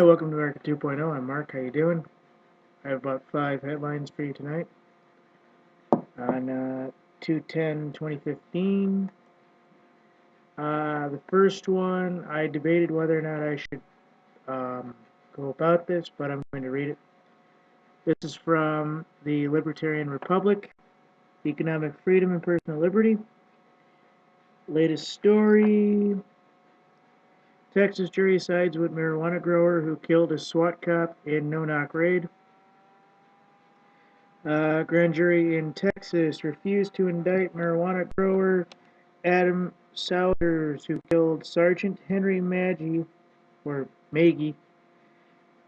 Hi, welcome to America 2.0. I'm Mark. How you doing? I have about 5 headlines for you tonight. On 2/10/2015, the first one, I debated whether or not I should go about this, but I'm going to read it. This is from the Libertarian Republic, Economic Freedom and Personal Liberty. Latest story: Texas jury sides with marijuana grower who killed a SWAT cop in no-knock raid. Grand jury in Texas refused to indict marijuana grower Adam Souders, who killed Sergeant Henry Magee,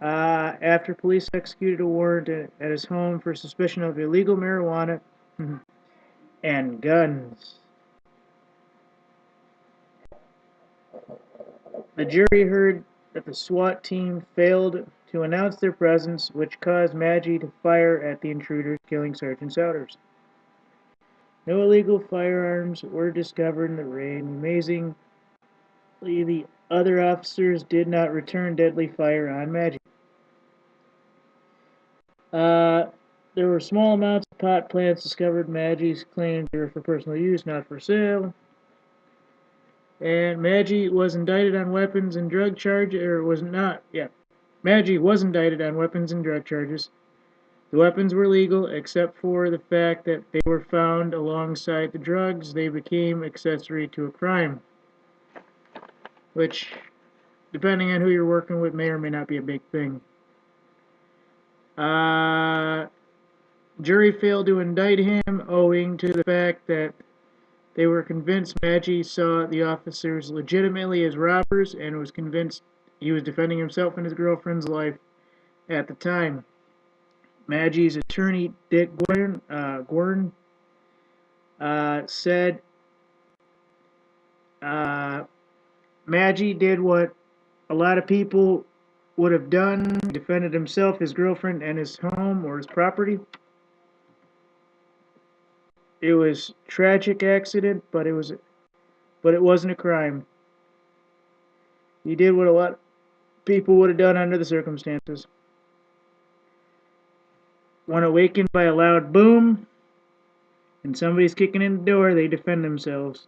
after police executed a warrant at his home for suspicion of illegal marijuana and guns. The jury heard that the SWAT team failed to announce their presence, which caused Magee to fire at the intruders, killing Sergeant Souders. No illegal firearms were discovered in the raid. Amazingly, the other officers did not return deadly fire on Magee. There were small amounts of pot plants discovered. Magee's claims were for personal use, not for sale. And Magee was indicted on weapons and drug charges, Magee was indicted on weapons and drug charges. The weapons were legal, except for the fact that they were found alongside the drugs. They became accessory to a crime, which, depending on who you're working with, may or may not be a big thing. Jury failed to indict him owing to the fact that they were convinced Magee saw the officers legitimately as robbers and was convinced he was defending himself and his girlfriend's life at the time. Magee's attorney, Dick Gordon, said Magee did what a lot of people would have done. He defended himself, his girlfriend, and his home or his property. It was a tragic accident, but it wasn't a crime. He did what a lot of people would have done under the circumstances. When awakened by a loud boom and somebody's kicking in the door, they defend themselves.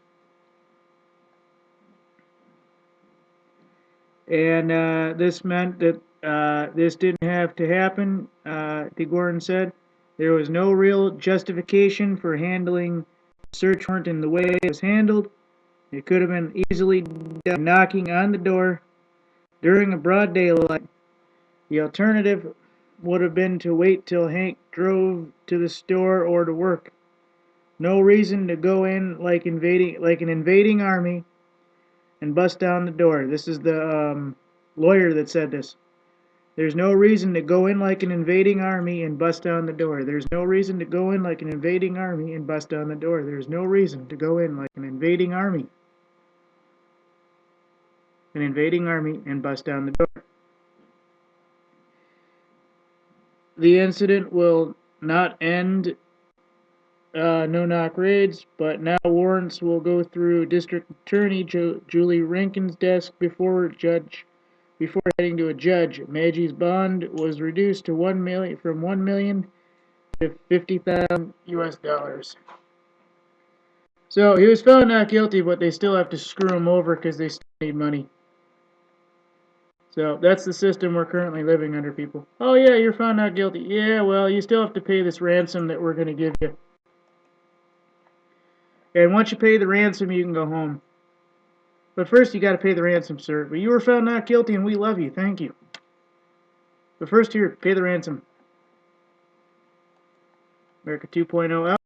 And this meant that this didn't have to happen. Gordon said there was no real justification for handling the search warrant in the way it was handled. It could have been easily done knocking on the door during a broad daylight. The alternative would have been to wait till Hank drove to the store or to work. No reason to go in like an invading army and bust down the door. This is the lawyer that said this. There's no reason to go in like an invading army and bust down the door. There's no reason to go in like an invading army and bust down the door. There's no reason to go in like an invading army. An invading army and bust down the door. The incident will not end no-knock raids, but now warrants will go through District Attorney Julie Rankin's desk before heading to a judge. Magee's bond was reduced to $1 million to $50,000 US. So he was found not guilty, but they still have to screw him over because they still need money. So that's the system we're currently living under, people. Oh yeah, you're found not guilty. Yeah, well, you still have to pay this ransom that we're going to give you. And once you pay the ransom, you can go home. But first, you got to pay the ransom, sir. But you were found not guilty, and we love you. Thank you. But first, here, pay the ransom. America 2.0 out.